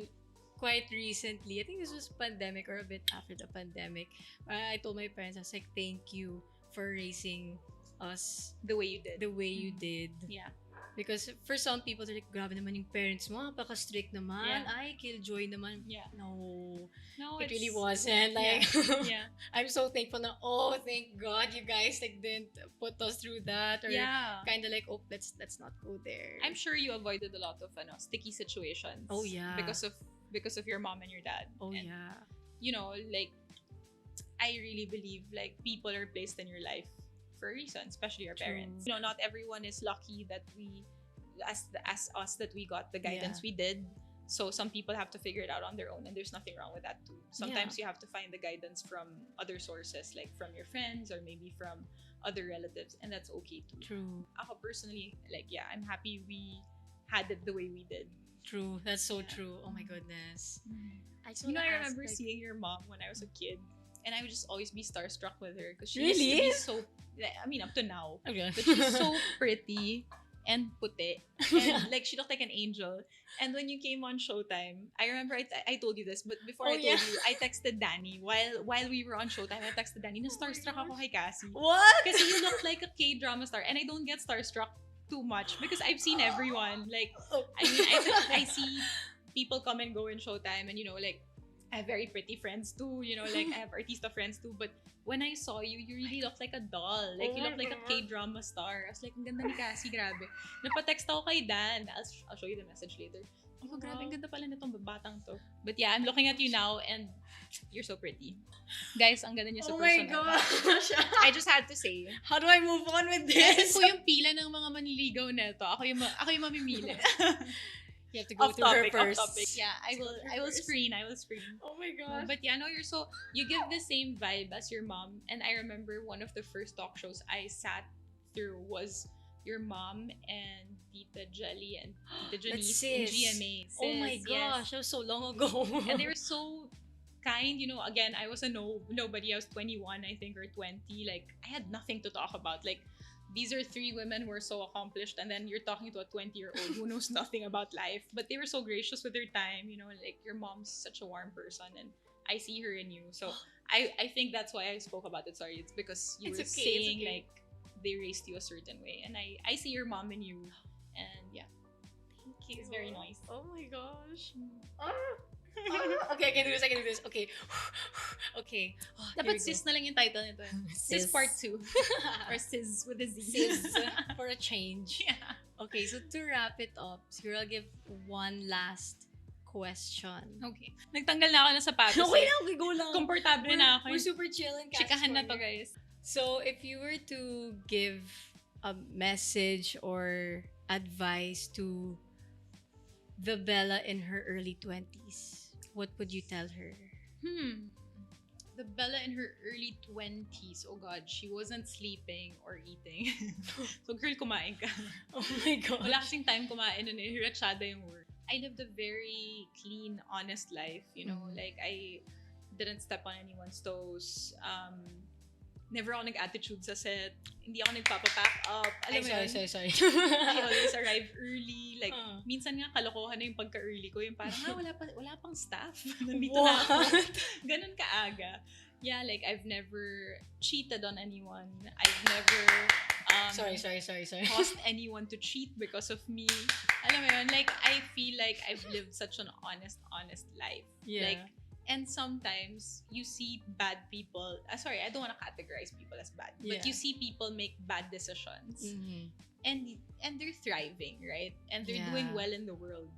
quite recently, I think this was pandemic or a bit after the pandemic, I told my parents, I was like, thank you for raising us The way you did. the way you did. Yeah. Because for some people, they're like, grabe naman yung parents mo, napaka-strict naman. Yeah. Ay, killjoy naman. Yeah. No, No, it really wasn't. Like, Yeah. I'm so thankful na, oh, thank God you guys like didn't put us through that. Or Yeah. kind of like, oh, let's not go there. I'm sure you avoided a lot of sticky situations. Oh, yeah. Because of your mom and your dad. Oh, And yeah. like I really believe like people are placed in your life for a reason, especially your parents. True. Not everyone is lucky that we, as us, that we got the guidance Yeah. we did. So some people have to figure it out on their own, and there's nothing wrong with that too. Sometimes you have to find the guidance from other sources, like from your friends or maybe from other relatives, and that's okay too. True. Ako personally, like I'm happy we had it the way we did. True. That's so Yeah. true. Oh my goodness. I just You know, wanna I ask, remember like, seeing your mom when I was a kid, and I would just always be starstruck with her because she Really? used to be so. I mean, up to now, Okay. but she's so pretty and puti, and like she looked like an angel. And when you came on Showtime, I remember I told you this, but before Oh, I told yeah. you, I texted Danny while we were on Showtime. I texted Danny, na starstruck ako kay Cassie. What? Kasi you look like a K-drama star. And I don't get starstruck too much because I've seen everyone. Like, I mean, I see people come and go in Showtime, and like I have very pretty friends too. Like I have artista friends too. But when I saw you, you really look like a doll. Like Oh you my look like a God. K-drama star. I was like, ang ganda ni Cassie, grabe. Napatext ako kay Dan. I'll show you the message later. Oh, grabe, ang ganda pala nitong batang to. But yeah, I'm looking at you now, and you're so pretty. Guys, ang ganda niya sa Oh my personal. gosh. I just had to say. How do I move on with Natin this? po yung pila ng mga manliligaw neto. Ako yung mamimili. You have to go through her first. Off topic. Yeah, I will screen. Oh my gosh. But yeah, no, you give the same vibe as your mom. And I remember one of the first talk shows I sat through was your mom and Tita Jelly and Tita That's Janice in sis. GMA. Oh my Sis, yes. gosh, that was so long ago. And they were so kind. Again, I was a nobody. I was 21, I think, or 20. Like, I had nothing to talk about. Like, these are three women who are so accomplished, and then you're talking to a 20-year-old who knows nothing about life. But they were so gracious with their time. Like, your mom's such a warm person, and I see her in you. So I think that's why I spoke about it. Sorry, it's because you It's were okay, it's saying okay. like they raised you a certain way, and I see your mom in you, and yeah. Thank you. It's very nice. Oh my gosh. Okay, I can do this. Okay. Okay. Oh, here Dapat we go. sis na lang yung title nito. Sis part 2. Or sis with a Z. Sis for a change. Yeah. Okay, so to wrap it up, siguro I'll give one last question. Okay. Nagtanggal na ako ng sapatos. Okay lang, we go lang. Komportable na ako. We're super chill and Chikahan na to, guys. So, if you were to give a message or advice to the Bella in her early 20s, what would you tell her? The Bella in her early 20s, oh God, she wasn't sleeping or eating. So, girl, kumain ka. Oh my god. Wala kasing time kumain nun eh. Hirachada yung work. I lived a very clean, honest life. Like I didn't step on anyone's toes. Never ako nag-attitude sa set. Hindi ako nagpapapack up. Alam mo yun? Sorry. I always arrive early. Like, minsan nga kalokohan na yung pagka-early ko. Yung parang, wala pang staff. Nandito na ako. Ganun kaaga. Yeah, like, I've never cheated on anyone. I've never Sorry. caused anyone to cheat because of me. Alam mo yun? Like, I feel like I've lived such an honest life. Yeah. Like, and sometimes you see bad people. Sorry, I don't want to categorize people as bad, but you see people make bad decisions, and they're thriving, right? And they're doing well in the world.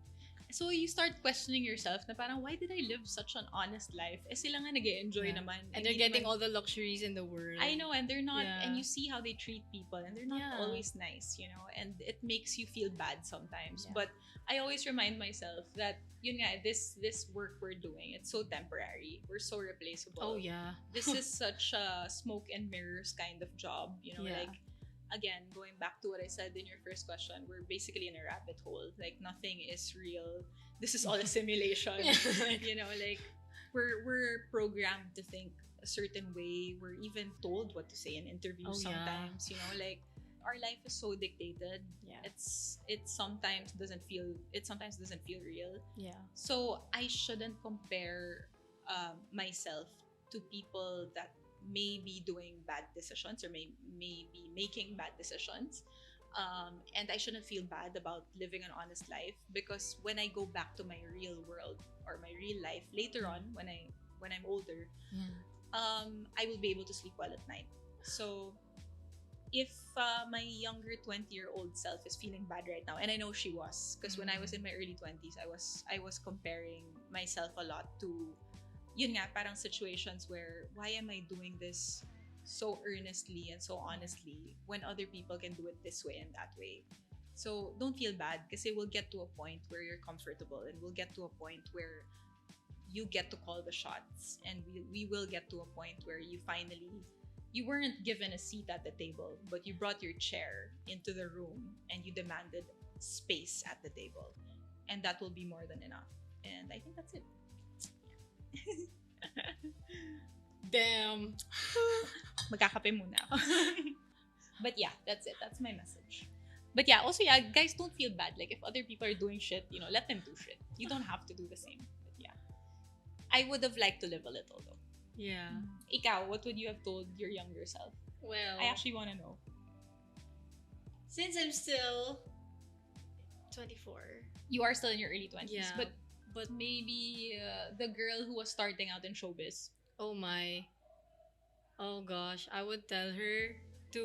So you start questioning yourself na parang, why did I live such an honest life? Sila nga nag-e-enjoy naman. And they're getting all the luxuries in the world. I know, and they're not, and you see how they treat people, and they're not always nice, and it makes you feel bad sometimes. But I always remind myself that, yun nga, this work we're doing, it's so temporary. We're so replaceable. Oh, yeah. This is such a smoke and mirrors kind of job, like, again, going back to what I said in your first question, we're basically in a rabbit hole. Like, nothing is real. This is all a simulation. Like, we're programmed to think a certain way. We're even told what to say in interviews sometimes. Like, our life is so dictated. It sometimes doesn't feel real. Yeah. So I shouldn't compare myself to people that may be doing bad decisions or may be making bad decisions. And I shouldn't feel bad about living an honest life, because when I go back to my real world or my real life later on, when I'm older, I will be able to sleep well at night. So if my younger 20-year-old self is feeling bad right now, and I know she was, because when I was in my early 20s, I was comparing myself a lot to yun nga, parang situations where, why am I doing this so earnestly and so honestly when other people can do it this way and that way? So don't feel bad kasi we'll get to a point where you're comfortable, and we'll get to a point where you get to call the shots, and we will get to a point where you weren't given a seat at the table, but you brought your chair into the room and you demanded space at the table, and that will be more than enough. And I think that's it. Damn. Magkakape muna ako. But yeah, that's it. That's my message. But yeah, also yeah, guys, don't feel bad. Like if other people are doing shit, let them do shit. You don't have to do the same. But yeah, I would have liked to live a little though. Yeah. Ikaw, what would you have told your younger self? Well, I actually want to know. since I'm still 24. You are still in your early 20s, Yeah. but maybe the girl who was starting out in showbiz. Oh my. Oh gosh, I would tell her to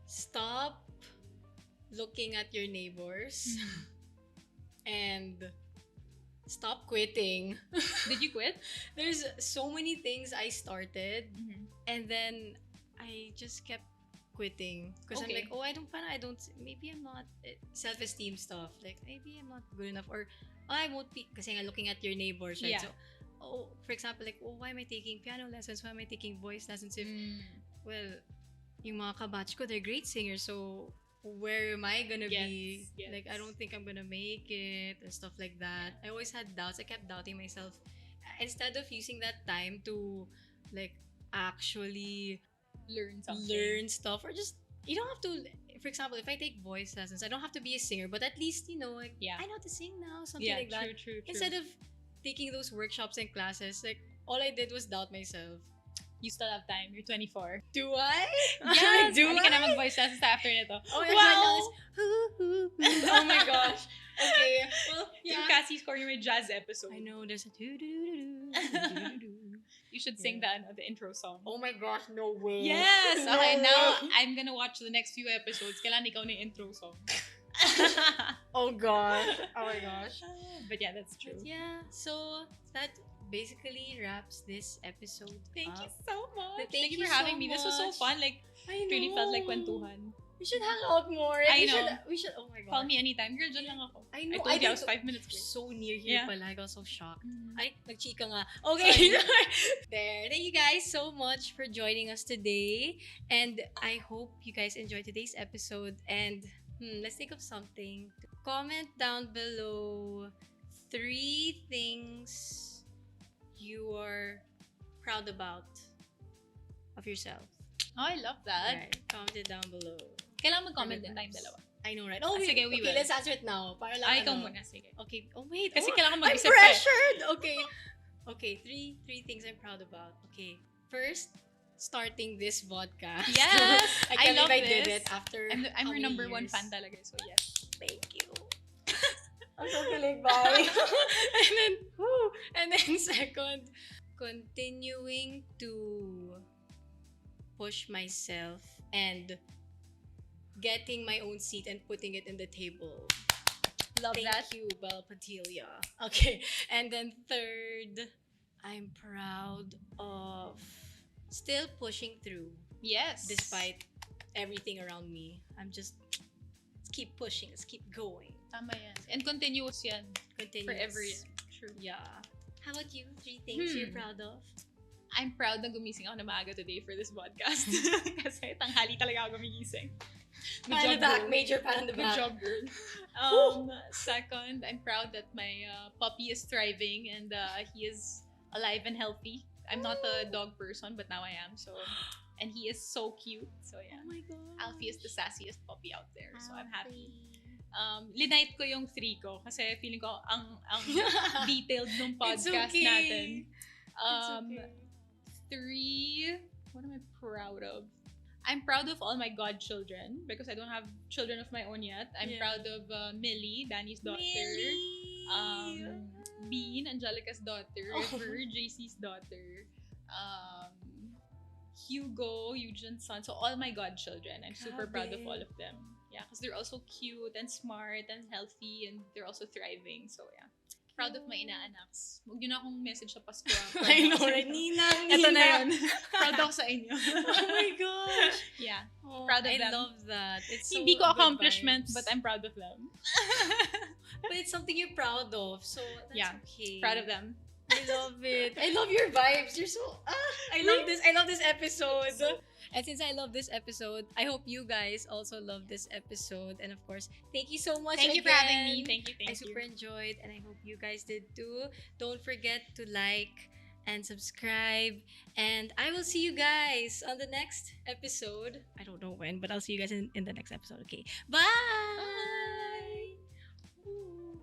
stop looking at your neighbors and stop quitting. Did you quit? There's so many things I started and then I just kept quitting because I'm Okay. like, oh, I don't, maybe I'm not, self-esteem stuff. Like, maybe I'm not good enough, or oh, I won't be, kasi nga looking at your neighbors, right? Yeah. So, oh, for example, like, oh, why am I taking piano lessons? Why am I taking voice lessons? If, well, yung mga kabatch ko, they're great singers, so where am I gonna be? Yes. Like, I don't think I'm gonna make it and stuff like that. I always had doubts. I kept doubting myself. Instead of using that time to, like, actually Learn something. learn stuff, or just, you don't have to, for example, if I take voice lessons, I don't have to be a singer, but at least, like, Yeah. I know how to sing now, something Yeah, like that. true. Instead of taking those workshops and classes, like, all I did was doubt myself. You still have time. You're 24. Do I? Yes! Do Halika na I? mag-voice lessons after nito. Oh my Wow! gosh. Oh my gosh. Okay. Well, Yung yeah. Cassie's Corner may jazz episode. I know there's a do. You should sing the intro song. Oh my gosh, no way. Yes! No Okay, now way. I'm gonna watch the next few episodes. Kailangan ikaw na yung intro song. Oh gosh. Oh my gosh. But yeah, that's true. But yeah, so that basically wraps this episode. Thank you up. so much. Thank you you for having so me. This was so much. fun. Like, I know. really felt like kwentuhan. We should hang out more. I We know. We should. Oh my god. Call me anytime. Girl, dyan lang ako. I know. I told you I was didn't- 5 minutes away. So near here Yeah. pala. I got so shocked. Mm. Ay, nagchika nga. Okay. There. Thank you guys so much for joining us today. And I hope you guys enjoyed today's episode. And let's think of something. Comment down below 3 things you are proud about of yourself. Oh, I love that. Right. Comment it down below. Kailangan mag-comment din Vibes. tayong dalawa. I know, right? Oh, Sige, we okay, will. let's answer it now. Para lang, Ay, ikaw ano. muna. Sige. Okay. Oh, wait. Kasi oh, kailangan I'm mag-isip ka eh. pressured. Okay. Okay, three things I'm proud about. Okay. First, starting this podcast. Yes! I can't love believe I did this. it after I'm how her many number 1 years? fan talaga. So, yes. Thank you. I'm so kilig, bye. and then second, continuing to push myself and getting my own seat and putting it in the table. Love Thank that. you, Bela Padilla. Okay. And then third, I'm proud of still pushing through Yes. despite everything around me. I'm just, let's keep pushing, let's keep going. Tama yan. And continuous yan. Continuous. Forever yan. True. Yeah. How about you? 3 things you're proud of? I'm proud na gumising ako na maaga today for this podcast. Kasi tanghali talaga ako gumigising. Good Pat on job, the back, girl. major pat on the Good back. job, girl. Second, I'm proud that my puppy is thriving and he is alive and healthy. I'm not a dog person, but now I am. So, and he is so cute. So yeah, Oh my god. Alfie is the sassiest puppy out there. So I'm happy. Linite ko yung 3 ko kasi feeling ko ang detailed nung It's podcast okay. natin. It's okay. 3, what am I proud of? I'm proud of all my godchildren because I don't have children of my own yet. I'm Yeah. proud of Millie, Danny's daughter. Millie. Bean, Angelica's daughter. Oh. River, JC's daughter. Hugo, Eugene's son. So all my godchildren. I'm super proud of Grabe. all of them. Yeah, because they're also cute and smart and healthy and they're also thriving. So yeah. Proud of my inaanaks. Huwag yun akong message sa Pasko. I know, right? Ninang, Ito na Ninang. yun. Proud ako sa inyo. Oh my gosh. Yeah. Oh, Proud of I them. love that. It's so Hindi ko good accomplishment, vibes. but I'm proud of them. But it's something you're proud of, so that's Yeah. okay. Proud of them. I love it. I love your vibes. You're so I love this. I love this episode. And since I love this episode, I hope you guys also love this episode. And of course, thank you so much Thank you for having me. again. Thank you. I super enjoyed, and I hope you guys did too. Don't forget to like and subscribe. And I will see you guys on the next episode. I don't know when, but I'll see you guys in the next episode. Okay. Bye. Ooh.